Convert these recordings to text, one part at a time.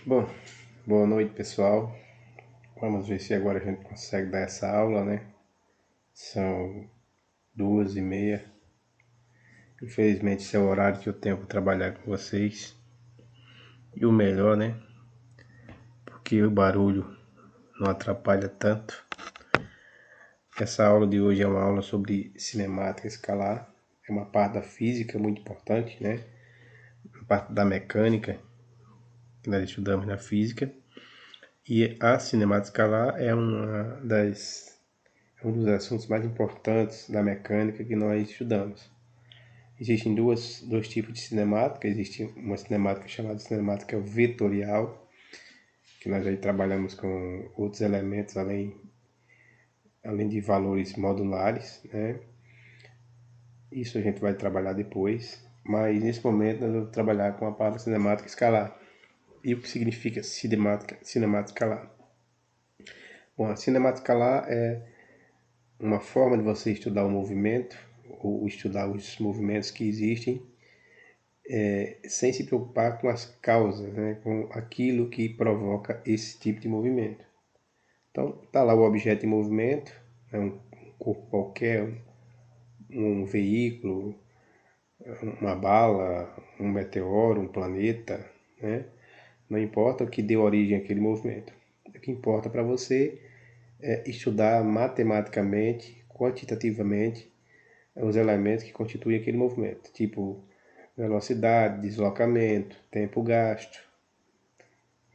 Bom, boa noite pessoal. Vamos ver se agora a gente consegue dar essa aula, né? São 2h30. Infelizmente esse é o horário que eu tenho para trabalhar com vocês. E o melhor, né? Porque o barulho não atrapalha tanto. Essa aula de hoje é uma aula sobre cinemática escalar. É uma parte da física muito importante, né? Uma parte da mecânica que nós estudamos na física. E a cinemática escalar é um dos assuntos mais importantes da mecânica que nós estudamos. Existem dois tipos de cinemática. Existe uma cinemática chamada cinemática vetorial, que nós aí trabalhamos com outros elementos além de valores modulares, né? Isso a gente vai trabalhar depois, mas nesse momento nós vamos trabalhar com a parte cinemática escalar. E o que significa cinemática escalar? Bom, a cinemática escalar é uma forma de você estudar o movimento, ou estudar os movimentos que existem, sem se preocupar com as causas, né, com aquilo que provoca esse tipo de movimento. Então, está lá o objeto em movimento, né, um corpo qualquer, um veículo, uma bala, um meteoro, um planeta, né? Não importa o que deu origem àquele movimento. O que importa para você é estudar matematicamente, quantitativamente, os elementos que constituem aquele movimento, tipo velocidade, deslocamento, tempo gasto,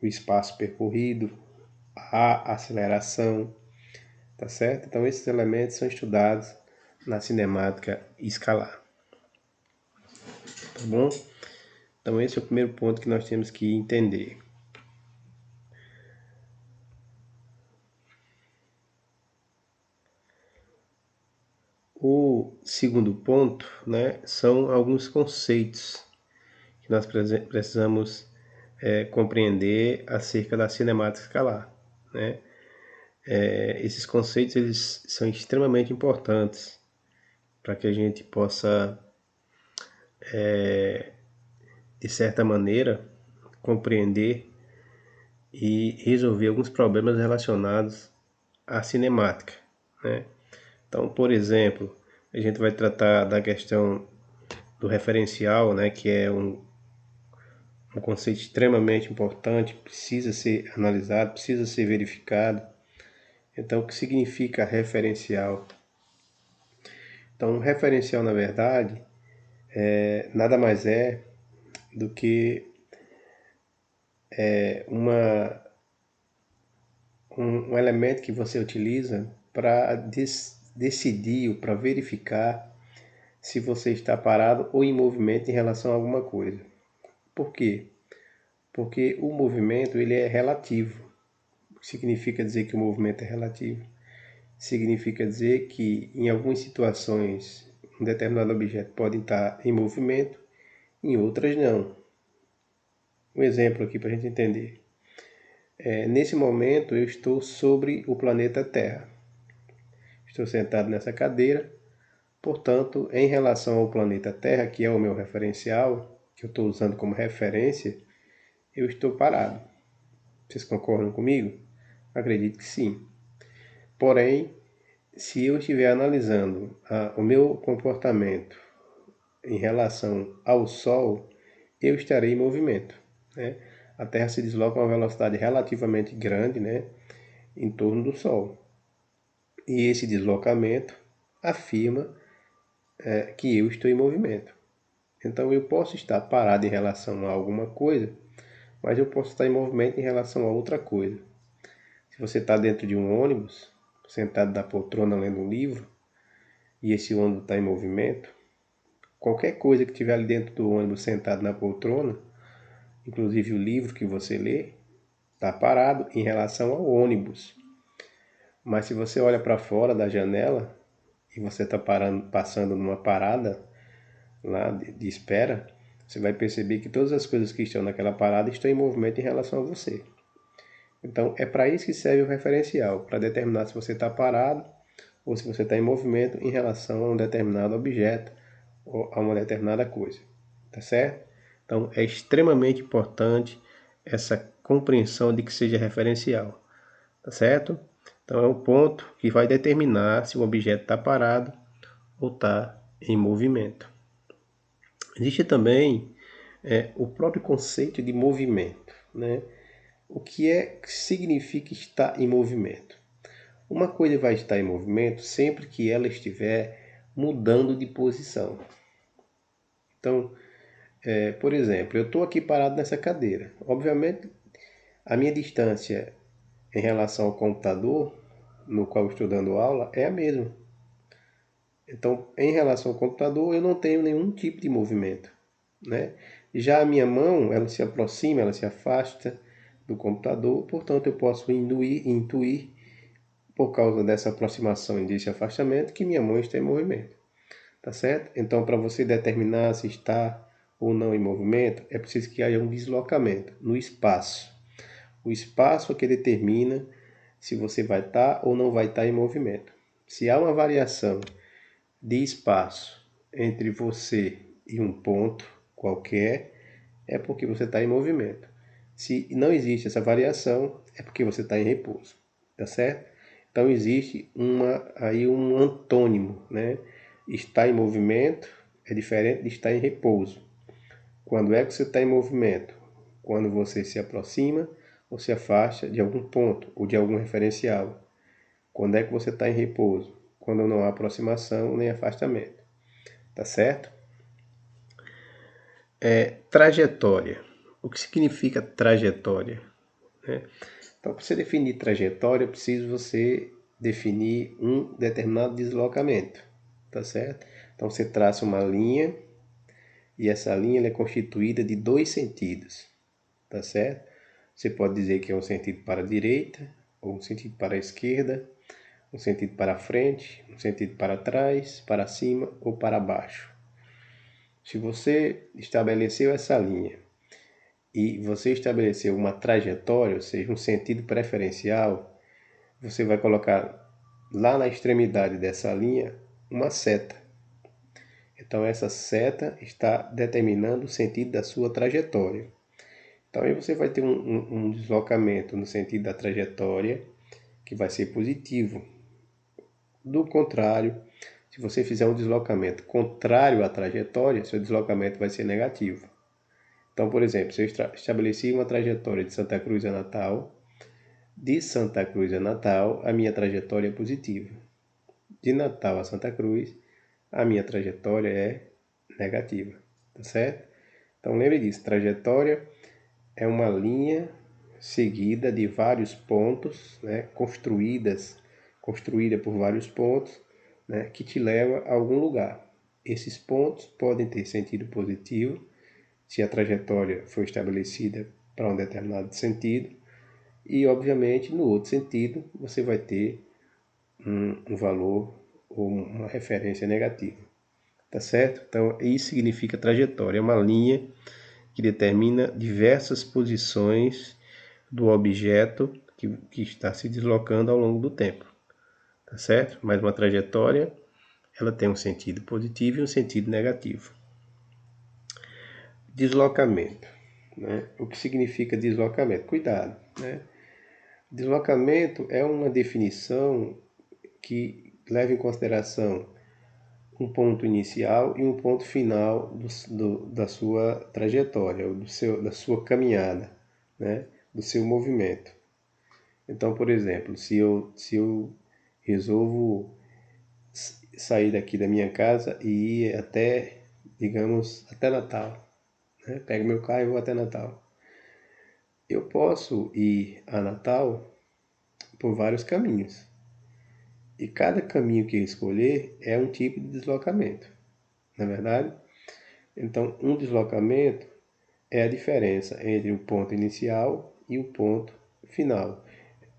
o espaço percorrido, a aceleração, tá certo? Então esses elementos são estudados na cinemática escalar, tá bom? Então esse é o primeiro ponto que nós temos que entender. O segundo ponto, né, são alguns conceitos que nós precisamos compreender acerca da cinemática escalar, né? Esses conceitos eles são extremamente importantes para que a gente possa, de certa maneira, compreender e resolver alguns problemas relacionados à cinemática, né? Então, por exemplo, a gente vai tratar da questão do referencial, né, que é um conceito extremamente importante, precisa ser analisado, precisa ser verificado. Então, o que significa referencial? Então, referencial, na verdade, nada mais é do que um elemento que você utiliza para decidir ou para verificar se você está parado ou em movimento em relação a alguma coisa. Por quê? Porque o movimento ele é relativo. O que significa dizer que o movimento é relativo? Significa dizer que em algumas situações um determinado objeto pode estar em movimento, em outras não. Um exemplo aqui para a gente entender. Nesse momento eu estou sobre o planeta Terra. Estou sentado nessa cadeira, portanto, em relação ao planeta Terra, que é o meu referencial, que eu estou usando como referência, eu estou parado. Vocês concordam comigo? Acredito que sim. Porém, se eu estiver analisando o meu comportamento em relação ao Sol, eu estarei em movimento, né? A Terra se desloca a uma velocidade relativamente grande, né, em torno do Sol. E esse deslocamento afirma que eu estou em movimento. Então eu posso estar parado em relação a alguma coisa, mas eu posso estar em movimento em relação a outra coisa. Se você está dentro de um ônibus, sentado na poltrona lendo um livro, e esse ônibus está em movimento, qualquer coisa que estiver ali dentro do ônibus sentado na poltrona, inclusive o livro que você lê, está parado em relação ao ônibus. Mas se você olha para fora da janela e você está passando numa parada lá de espera, você vai perceber que todas as coisas que estão naquela parada estão em movimento em relação a você. Então é para isso que serve o referencial, para determinar se você está parado ou se você está em movimento em relação a um determinado objeto ou a uma determinada coisa, tá certo? Então é extremamente importante essa compreensão de que seja referencial, tá certo? Então é um ponto que vai determinar se o objeto está parado ou está em movimento. Existe também o próprio conceito de movimento, né? O que significa estar em movimento? Uma coisa vai estar em movimento sempre que ela estiver mudando de posição. Então, por exemplo, eu estou aqui parado nessa cadeira. Obviamente, a minha distância em relação ao computador, no qual estou dando aula, é a mesma. Então, em relação ao computador, eu não tenho nenhum tipo de movimento, né? Já a minha mão, ela se aproxima, ela se afasta do computador, portanto, eu posso intuir por causa dessa aproximação e desse afastamento, que minha mão está em movimento, tá certo? Então, para você determinar se está ou não em movimento, é preciso que haja um deslocamento no espaço. O espaço é que determina se você vai estar ou não vai estar em movimento. Se há uma variação de espaço entre você e um ponto qualquer, é porque você está em movimento. Se não existe essa variação, é porque você está em repouso, tá certo? Então existe aí um antônimo, né? Estar em movimento é diferente de estar em repouso. Quando é que você está em movimento? Quando você se aproxima ou se afasta de algum ponto ou de algum referencial. Quando é que você está em repouso? Quando não há aproximação nem afastamento. Tá certo? Trajetória. O que significa trajetória? Então, para você definir trajetória, é preciso você definir um determinado deslocamento. Tá certo? Então, você traça uma linha e essa linha é constituída de dois sentidos. Tá certo? Você pode dizer que é um sentido para a direita, ou um sentido para a esquerda, um sentido para frente, um sentido para trás, para cima ou para baixo. Se você estabeleceu essa linha e você estabeleceu uma trajetória, ou seja, um sentido preferencial, você vai colocar lá na extremidade dessa linha uma seta. Então essa seta está determinando o sentido da sua trajetória. Então aí você vai ter um deslocamento no sentido da trajetória que vai ser positivo. Do contrário, se você fizer um deslocamento contrário à trajetória, seu deslocamento vai ser negativo. Então, por exemplo, se eu estabeleci uma trajetória de Santa Cruz a Natal, de Santa Cruz a Natal, a minha trajetória é positiva. De Natal a Santa Cruz, a minha trajetória é negativa, tá certo? Então lembre disso, trajetória é uma linha seguida de vários pontos, né, construída por vários pontos, né, que te leva a algum lugar. Esses pontos podem ter sentido positivo, se a trajetória foi estabelecida para um determinado sentido, e obviamente no outro sentido você vai ter um valor ou uma referência negativa, tá certo? Então isso significa trajetória, é uma linha que determina diversas posições do objeto que está se deslocando ao longo do tempo, tá certo? Mas uma trajetória, ela tem um sentido positivo e um sentido negativo. Deslocamento, né? O que significa deslocamento? Cuidado, né? Deslocamento é uma definição que leva em consideração um ponto inicial e um ponto final da sua trajetória, da sua caminhada, né? Do seu movimento. Então, por exemplo, se eu resolvo sair daqui da minha casa e ir até, digamos, até Natal, né? Pego meu carro e vou até Natal. Eu posso ir a Natal por vários caminhos. E cada caminho que eu escolher é um tipo de deslocamento, não é verdade? Então, um deslocamento é a diferença entre o ponto inicial e o ponto final.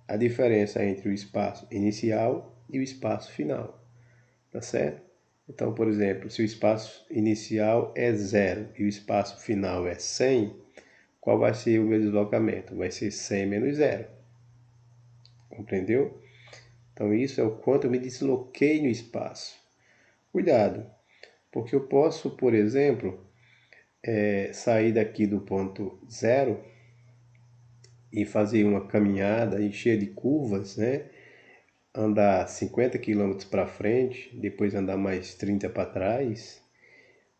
A diferença entre o espaço inicial e o espaço final, tá certo? Então, por exemplo, se o espaço inicial é 0 e o espaço final é 100, qual vai ser o meu deslocamento? Vai ser 100 menos 0. Compreendeu? Então, isso é o quanto eu me desloquei no espaço. Cuidado, porque eu posso, por exemplo, sair daqui do ponto 0 e fazer uma caminhada e cheia de curvas, né? Andar 50 quilômetros para frente, depois andar mais 30 para trás,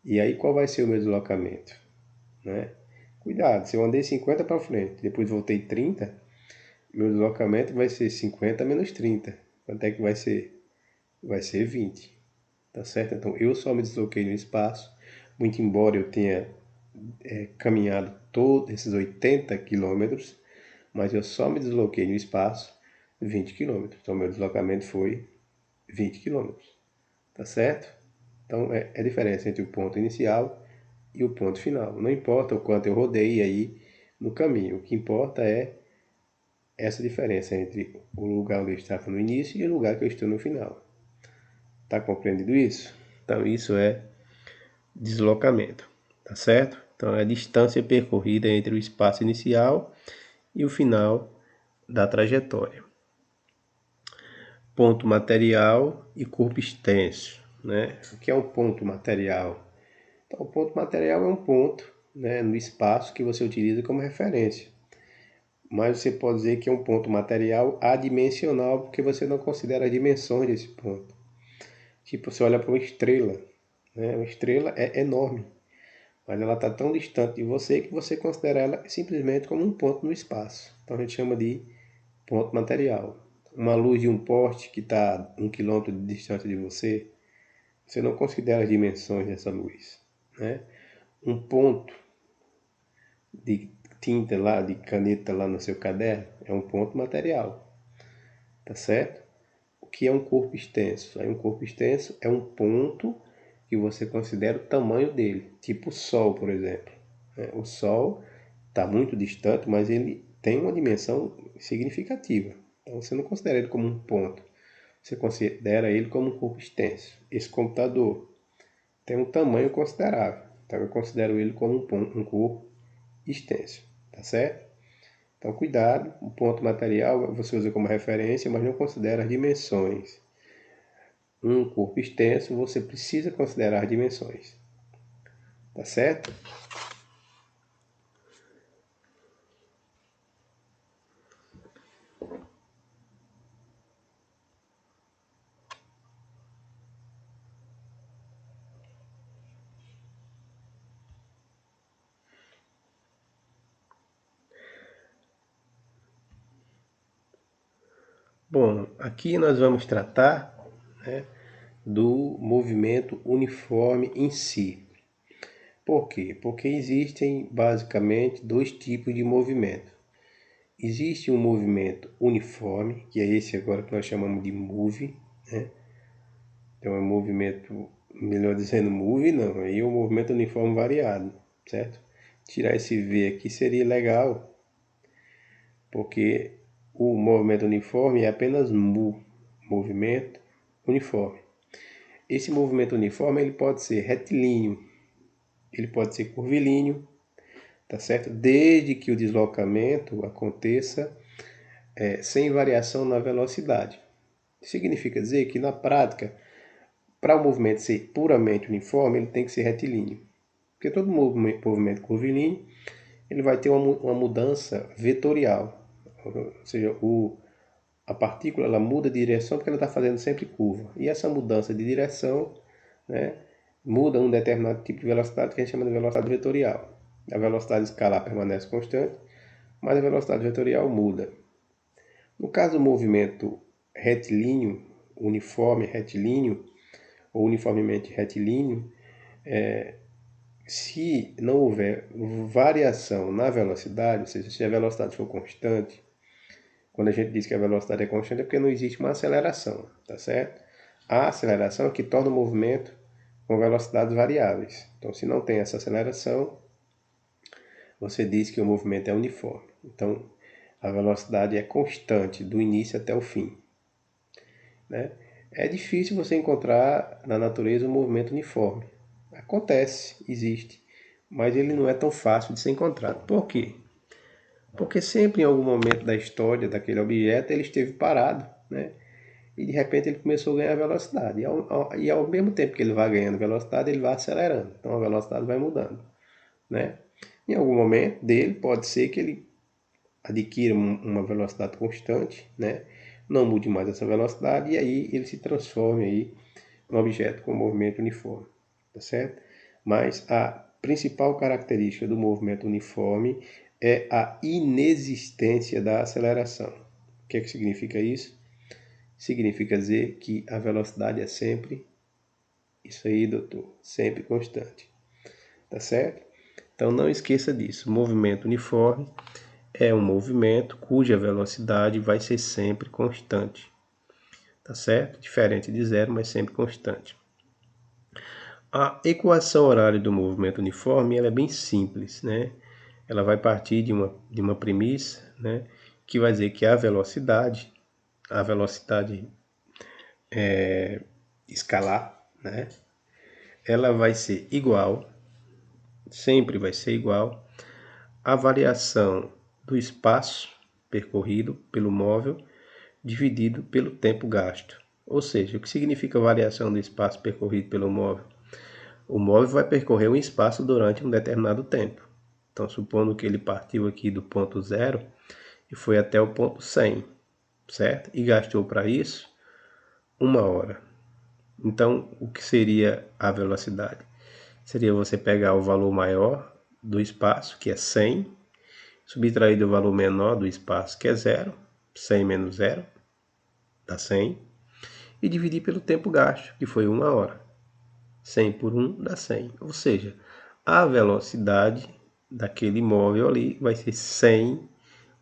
e aí qual vai ser o meu deslocamento, né? Cuidado, se eu andei 50 para frente, depois voltei 30, meu deslocamento vai ser 50 menos 30. Quanto é que vai ser? Vai ser 20, tá certo? Então eu só me desloquei no espaço, muito embora eu tenha caminhado todos esses 80 quilômetros, mas eu só me desloquei no espaço 20 quilômetros. Então meu deslocamento foi 20 quilômetros, tá certo? Então é a diferença entre o ponto inicial e o ponto final. Não importa o quanto eu rodei aí no caminho, o que importa é essa diferença entre o lugar onde eu estava no início e o lugar que eu estou no final. Tá compreendido isso? Então isso é deslocamento, tá certo? Então é a distância percorrida entre o espaço inicial e o final da trajetória. Ponto material e corpo extenso, né? O que é um ponto material? Então, o ponto material é um ponto, né, no espaço que você utiliza como referência. Mas você pode dizer que é um ponto material adimensional porque você não considera as dimensões desse ponto. Tipo, você olha para uma estrela, né? Uma estrela é enorme, mas ela está tão distante de você que você considera ela simplesmente como um ponto no espaço. Então a gente chama de ponto material. Uma luz de um poste que está a 1 quilômetro de distância de você, você não considera as dimensões dessa luz, né? Um ponto de tinta lá, de caneta lá no seu caderno, é um ponto material, tá certo? O que é um corpo extenso? Aí um corpo extenso é um ponto que você considera o tamanho dele, tipo o Sol, por exemplo. O Sol está muito distante, mas ele tem uma dimensão significativa. Então você não considera ele como um ponto, você considera ele como um corpo extenso. Esse computador tem um tamanho considerável, então eu considero ele como um corpo extenso, tá certo? Então cuidado, o ponto material você usa como referência, mas não considera as dimensões. Um corpo extenso você precisa considerar as dimensões, tá certo? Bom, aqui nós vamos tratar, né, do movimento uniforme em si. Por quê? Porque existem basicamente dois tipos de movimento. Existe um movimento uniforme, que é esse agora que nós chamamos de move, né? Então é um movimento, melhor dizendo, move não, aí é um movimento uniforme variado, certo? Tirar esse V aqui seria legal, porque o movimento uniforme é apenas movimento uniforme. Esse movimento uniforme ele pode ser retilíneo, ele pode ser curvilíneo, tá certo? Desde que o deslocamento aconteça sem variação na velocidade. Significa dizer que na prática, para o movimento ser puramente uniforme, ele tem que ser retilíneo. Porque todo movimento curvilíneo ele vai ter uma mudança vetorial, ou seja, a partícula ela muda de direção porque ela está fazendo sempre curva. E essa mudança de direção, né, muda um determinado tipo de velocidade que a gente chama de velocidade vetorial. A velocidade escalar permanece constante, mas a velocidade vetorial muda. No caso do movimento retilíneo, uniforme retilíneo, ou uniformemente retilíneo, se não houver variação na velocidade, ou seja, se a velocidade for constante, quando a gente diz que a velocidade é constante é porque não existe uma aceleração, tá certo? A aceleração é que torna o movimento com velocidades variáveis. Então, se não tem essa aceleração, você diz que o movimento é uniforme. Então, a velocidade é constante do início até o fim, né? É difícil você encontrar na natureza um movimento uniforme. Acontece, existe, mas ele não é tão fácil de ser encontrado. Por quê? Porque sempre em algum momento da história daquele objeto ele esteve parado, né? E de repente ele começou a ganhar velocidade. E ao mesmo tempo que ele vai ganhando velocidade, ele vai acelerando. Então a velocidade vai mudando, né? Em algum momento dele pode ser que ele adquira uma velocidade constante, né? Não mude mais essa velocidade e aí ele se transforme aí num objeto com movimento uniforme, tá certo? Mas a principal característica do movimento uniforme é a inexistência da aceleração. O que é que significa isso? Significa dizer que a velocidade é sempre, isso aí, doutor, sempre constante, tá certo? Então não esqueça disso, movimento uniforme é um movimento cuja velocidade vai ser sempre constante, tá certo? Diferente de zero, mas sempre constante. A equação horária do movimento uniforme ela é bem simples, né? Ela vai partir de uma premissa, né? Que vai dizer que a velocidade escalar, né? Ela vai ser igual, sempre vai ser igual, à variação do espaço percorrido pelo móvel dividido pelo tempo gasto. Ou seja, o que significa variação do espaço percorrido pelo móvel? O móvel vai percorrer um espaço durante um determinado tempo. Então, supondo que ele partiu aqui do ponto 0 e foi até o ponto 100, certo? E gastou para isso 1 hora. Então, o que seria a velocidade? Seria você pegar o valor maior do espaço, que é 100, subtrair do valor menor do espaço, que é 0, 100 menos 0, dá 100, e dividir pelo tempo gasto, que foi 1 hora. 100 por 1 dá 100. Ou seja, a velocidade daquele móvel ali vai ser 100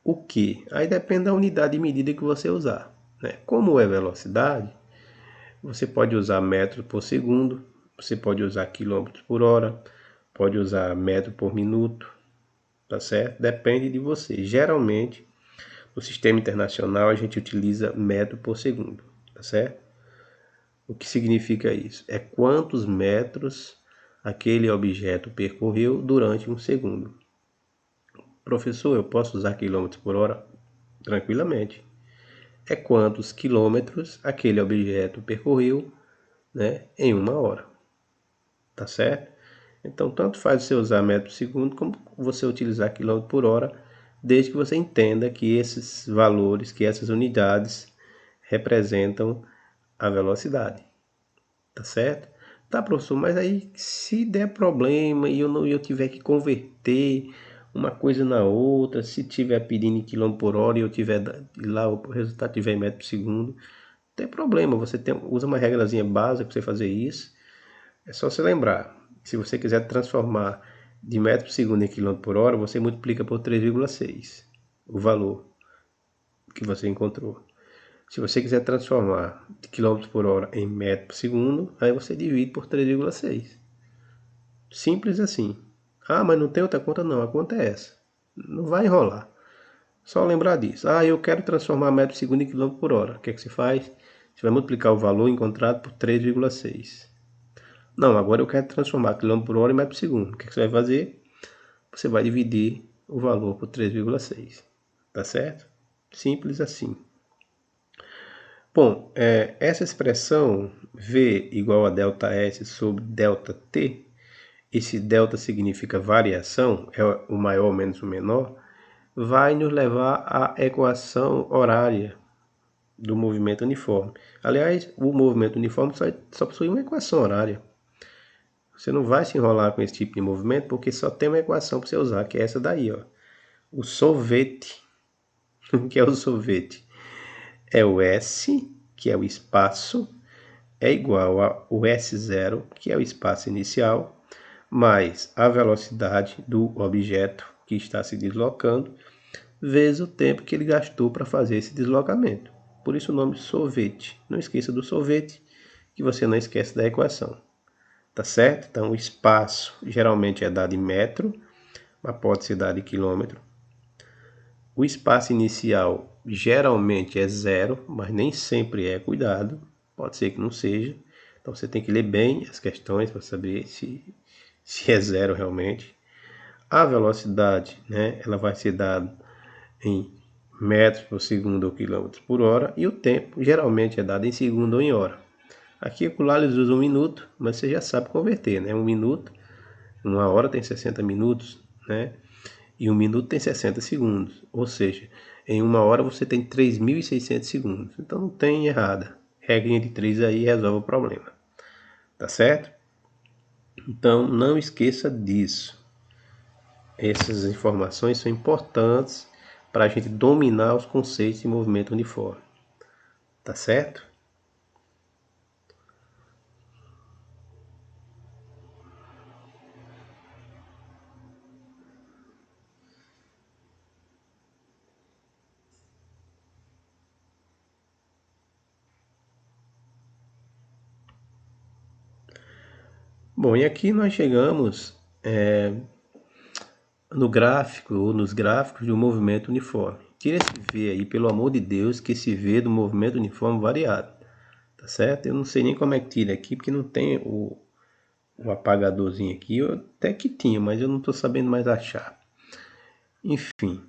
o quê? Aí depende da unidade de medida que você usar, né? Como é velocidade, você pode usar metro por segundo, você pode usar quilômetros por hora, pode usar metro por minuto, tá certo? Depende de você. Geralmente, no sistema internacional, a gente utiliza metro por segundo, tá certo? O que significa isso? É quantos metros aquele objeto percorreu durante um segundo. Professor, eu posso usar quilômetros por hora? Tranquilamente. É quantos quilômetros aquele objeto percorreu, né, em 1 hora. Tá certo? Então, tanto faz você usar metro por segundo como você utilizar quilômetro por hora, desde que você entenda que esses valores, que essas unidades representam a velocidade. Tá certo? Tá, professor, mas aí se der problema e eu tiver que converter uma coisa na outra, se tiver pedindo em quilômetro por hora e eu tiver lá o resultado tiver em metro por segundo, não tem problema, você usa uma regrazinha básica para você fazer isso. É só você lembrar, se você quiser transformar de metro por segundo em quilômetro por hora, você multiplica por 3,6 o valor que você encontrou. Se você quiser transformar de quilômetros por hora em metro por segundo, aí você divide por 3,6. Simples assim. Ah, mas não tem outra conta? Não, a conta é essa. Não vai enrolar. Só lembrar disso. Ah, eu quero transformar metro por segundo em quilômetro por hora. O que é que você faz? Você vai multiplicar o valor encontrado por 3,6. Não, agora eu quero transformar quilômetro por hora em metro por segundo. O que é que você vai fazer? Você vai dividir o valor por 3,6. Tá certo? Simples assim. Bom, essa expressão V igual a ΔS sobre ΔT, esse delta significa variação, é o maior menos o menor, vai nos levar à equação horária do movimento uniforme. Aliás, o movimento uniforme só possui uma equação horária. Você não vai se enrolar com esse tipo de movimento porque só tem uma equação para você usar, que é essa daí, ó. O sorvete. O que é o sorvete? É o S, que é o espaço, é igual ao S0, que é o espaço inicial, mais a velocidade do objeto que está se deslocando, vezes o tempo que ele gastou para fazer esse deslocamento. Por isso o nome sorvete. Não esqueça do sorvete, que você não esquece da equação. Tá certo? Então o espaço geralmente é dado em metro, mas pode ser dado em quilômetro. O espaço inicial geralmente é 0, mas nem sempre é, cuidado. Pode ser que não seja. Então você tem que ler bem as questões para saber se é 0 realmente. A velocidade, né, ela vai ser dada em metros por segundo ou quilômetros por hora. E o tempo geralmente é dado em segundo ou em hora. Aqui e lá eles usam 1 minuto, mas você já sabe converter, né? 1 minuto, 1 hora tem 60 minutos, né? E 1 minuto tem 60 segundos. Ou seja, em 1 hora você tem 3.600 segundos. Então não tem errada. Regrinha de 3 aí resolve o problema. Tá certo? Então não esqueça disso. Essas informações são importantes para a gente dominar os conceitos de movimento uniforme. Tá certo? Bom, e aqui nós chegamos no gráfico ou nos gráficos do movimento uniforme. Tira esse V aí, pelo amor de Deus, que esse V do movimento uniforme variado. Tá certo? Eu não sei nem como é que tira aqui, porque não tem o apagadorzinho aqui. Eu até que tinha, mas eu não estou sabendo mais achar. Enfim,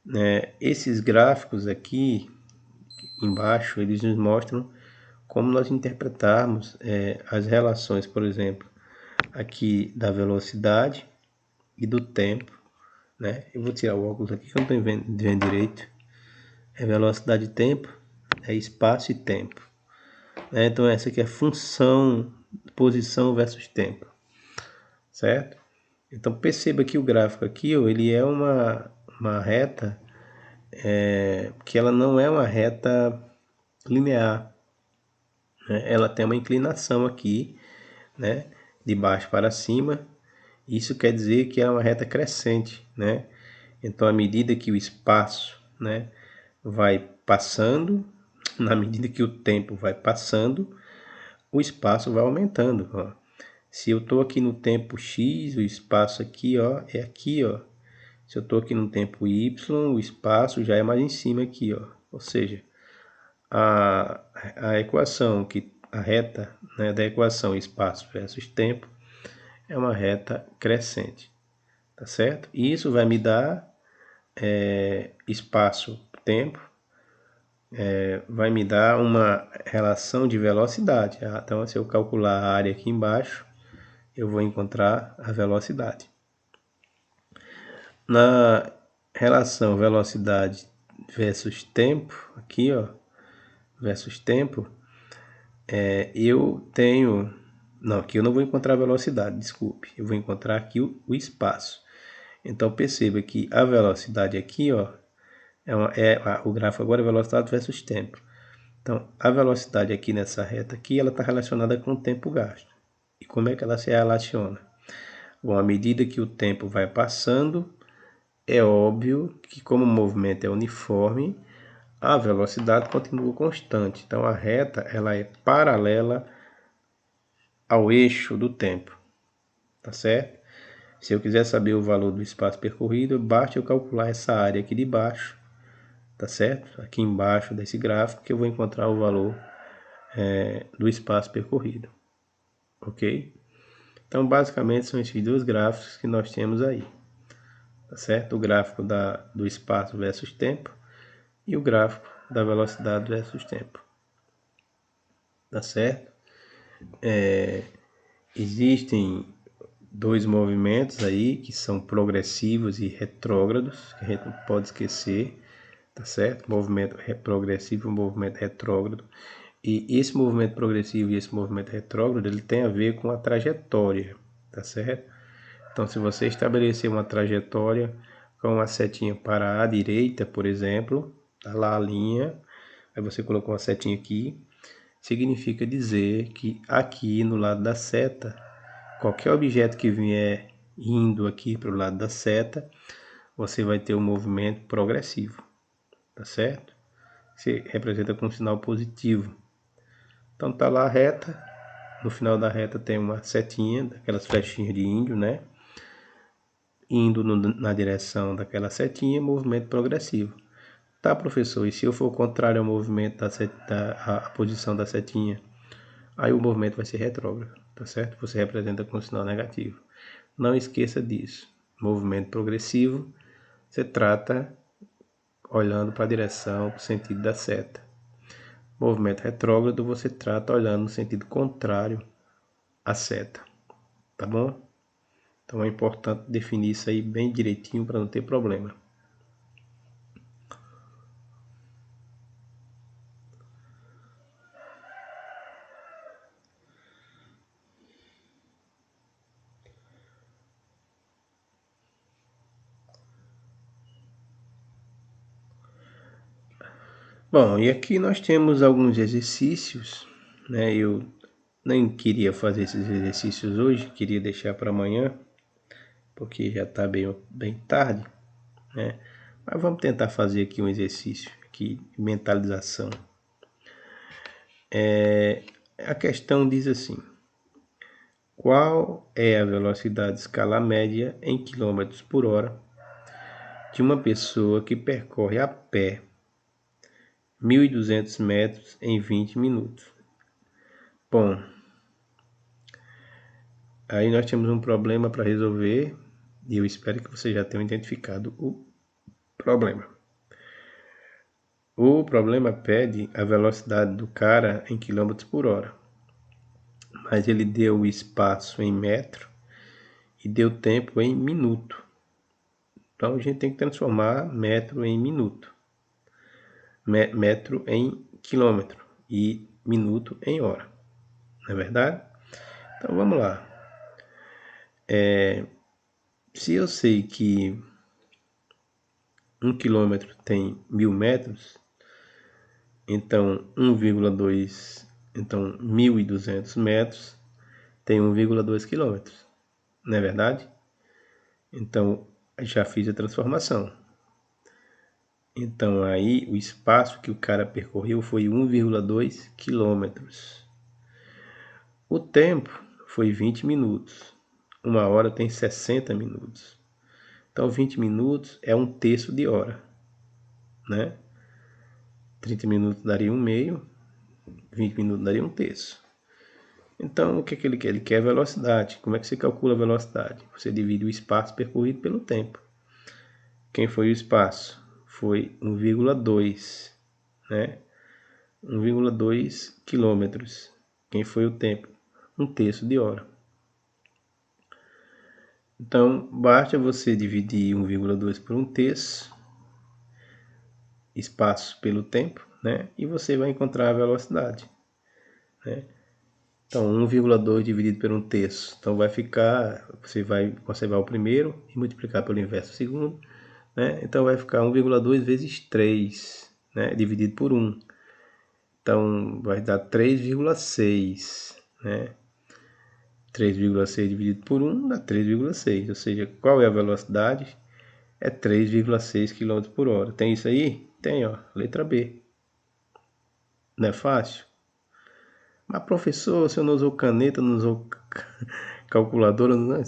né, esses gráficos aqui embaixo, eles nos mostram como nós interpretarmos as relações, por exemplo, aqui da velocidade e do tempo, né? Eu vou tirar o óculos aqui que eu não estou vendo direito. É velocidade e tempo, é espaço e tempo. Né? Então essa aqui é função, posição versus tempo, certo? Então perceba que o gráfico aqui, ó, ele é uma reta que ela não é uma reta linear, né? Ela tem uma inclinação aqui, né? De baixo para cima. Isso quer dizer que é uma reta crescente, né? Então, à medida que o espaço, né, vai passando, na medida que o tempo vai passando, o espaço vai aumentando. Ó. Se eu estou aqui no tempo x, o espaço aqui, ó, é aqui, ó. Se eu estou aqui no tempo y, o espaço já é mais em cima aqui, ó. Ou seja, a equação a reta, né, da equação espaço versus tempo é uma reta crescente, tá certo? E isso vai me dar espaço-tempo, vai me dar uma relação de velocidade. Então, se eu calcular a área aqui embaixo, eu vou encontrar a velocidade. Na relação velocidade versus tempo, aqui, ó, versus tempo, eu tenho... Não, aqui eu não vou encontrar velocidade, desculpe. Eu vou encontrar aqui o espaço. Então, perceba que a velocidade aqui, ó, o gráfico agora é velocidade versus tempo. Então, a velocidade aqui nessa reta aqui, ela está relacionada com o tempo gasto. E como é que ela se relaciona? Bom, à medida que o tempo vai passando, é óbvio que como o movimento é uniforme, a velocidade continua constante. Então, a reta ela é paralela ao eixo do tempo, tá certo? Se eu quiser saber o valor do espaço percorrido, basta eu calcular essa área aqui de baixo, tá certo? Aqui embaixo desse gráfico que eu vou encontrar o valor do espaço percorrido, ok? Então, basicamente, são esses dois gráficos que nós temos aí, tá certo? O gráfico do espaço versus tempo e o gráfico da velocidade versus tempo, tá certo? Existem dois movimentos aí que são progressivos e retrógrados, que a gente não pode esquecer, tá certo? Movimento progressivo e movimento retrógrado. E esse movimento progressivo e esse movimento retrógrado, ele tem a ver com a trajetória, tá certo? Então, se você estabelecer uma trajetória com uma setinha para a direita, por exemplo, tá lá a linha, aí você colocou uma setinha aqui, significa dizer que aqui no lado da seta, qualquer objeto que vier indo aqui para o lado da seta, você vai ter um movimento progressivo, tá certo? Se representa com um sinal positivo. Então tá lá a reta, no final da reta tem uma setinha, daquelas flechinhas de índio, né? Indo na direção daquela setinha, movimento progressivo. Tá, professor, e se eu for o contrário ao movimento a posição da setinha? Aí o movimento vai ser retrógrado, tá certo? Você representa com sinal negativo. Não esqueça disso. Movimento progressivo, você trata olhando para a direção, para o sentido da seta. Movimento retrógrado, você trata olhando no sentido contrário à seta, tá bom? Então é importante definir isso aí bem direitinho para não ter problema. Bom, e aqui nós temos alguns exercícios, né? Eu nem queria fazer esses exercícios hoje, queria deixar para amanhã, porque já está bem tarde, né? Mas vamos tentar fazer aqui um exercício aqui, mentalização. A questão diz assim: qual é a velocidade escalar média em km por hora de uma pessoa que percorre a pé 1.200 metros em 20 minutos? Bom, aí nós temos um problema para resolver e eu espero que você já tenha identificado o problema. O problema pede a velocidade do cara em km por hora, mas ele deu o espaço em metro e deu tempo em minuto. Então a gente tem que transformar metro em minuto, metro em quilômetro e minuto em hora, não é verdade? Então vamos lá. Se eu sei que 1 quilômetro tem 1.000 metros, então 1,2, então 1.200 metros tem 1,2 quilômetros, não é verdade? Então já fiz a transformação. Então aí o espaço que o cara percorreu foi 1,2 quilômetros. O tempo foi 20 minutos. 1 hora tem 60 minutos. Então 20 minutos é 1/3 de hora, né? 30 minutos daria 1/2, 20 minutos daria 1/3. Então o que ele quer? Ele quer velocidade. Como é que você calcula a velocidade? Você divide o espaço percorrido pelo tempo. Quem foi o espaço? Foi 1,2, né? 1,2 quilômetros. Quem foi o tempo? 1/3 de hora. Então, basta você dividir 1,2 por 1/3, espaço pelo tempo, né? E você vai encontrar a velocidade, né? Então, 1,2 dividido por 1/3. Então, vai ficar, você vai conservar o primeiro e multiplicar pelo inverso o segundo, né? Então, vai ficar 1,2 vezes 3, né? Dividido por 1. Então, vai dar 3,6, né? 3,6 dividido por 1 dá 3,6. Ou seja, qual é a velocidade? É 3,6 km por hora. Tem isso aí? Tem, ó. Letra B. Não é fácil? Mas, professor, você não usou caneta, não usou calculadora, não...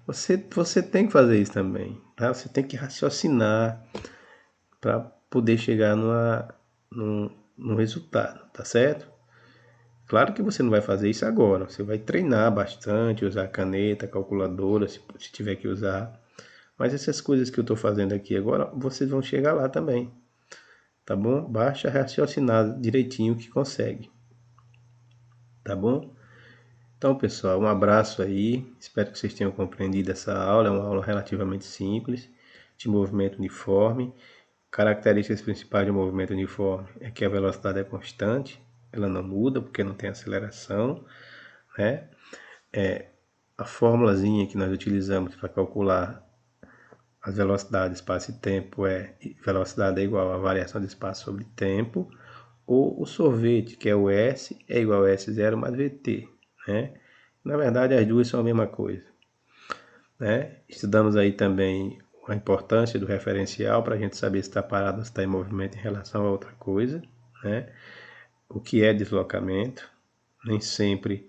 Você tem que fazer isso também, tá? Você tem que raciocinar para poder chegar no resultado, tá certo? Claro que você não vai fazer isso agora, você vai treinar bastante, usar caneta, calculadora, se tiver que usar. Mas essas coisas que eu estou fazendo aqui agora, vocês vão chegar lá também, tá bom? Basta raciocinar direitinho que consegue, tá bom? Então, pessoal, um abraço aí, espero que vocês tenham compreendido essa aula, é uma aula relativamente simples, de movimento uniforme. Características principais de um movimento uniforme é que a velocidade é constante, ela não muda porque não tem aceleração, né? A formulazinha que nós utilizamos para calcular as velocidades espaço e tempo é velocidade é igual a variação de espaço sobre tempo, ou o sorvete, que é o S, é igual a S0 mais VT, né? Na verdade, as duas são a mesma coisa, né? Estudamos aí também a importância do referencial para a gente saber se está parado ou se está em movimento em relação a outra coisa, né? O que é deslocamento? Nem sempre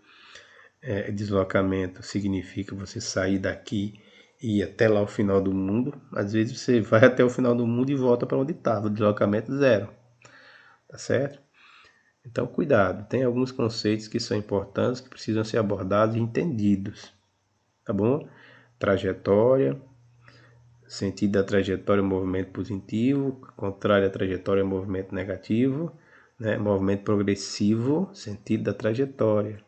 deslocamento significa você sair daqui e ir até lá o final do mundo. Às vezes você vai até o final do mundo e volta para onde estava, deslocamento zero, tá certo? Então cuidado, tem alguns conceitos que são importantes, que precisam ser abordados e entendidos, tá bom? Trajetória, sentido da trajetória, movimento positivo, contrário à trajetória, movimento negativo, né? Movimento progressivo, sentido da trajetória,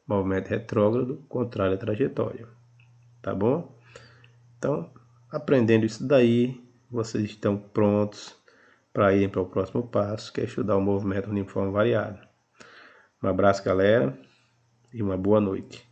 movimento retrógrado, contrário à trajetória, tá bom? Então, aprendendo isso daí, vocês estão prontos para irem para o próximo passo, que é estudar o movimento uniforme variado. Um abraço, galera, e uma boa noite.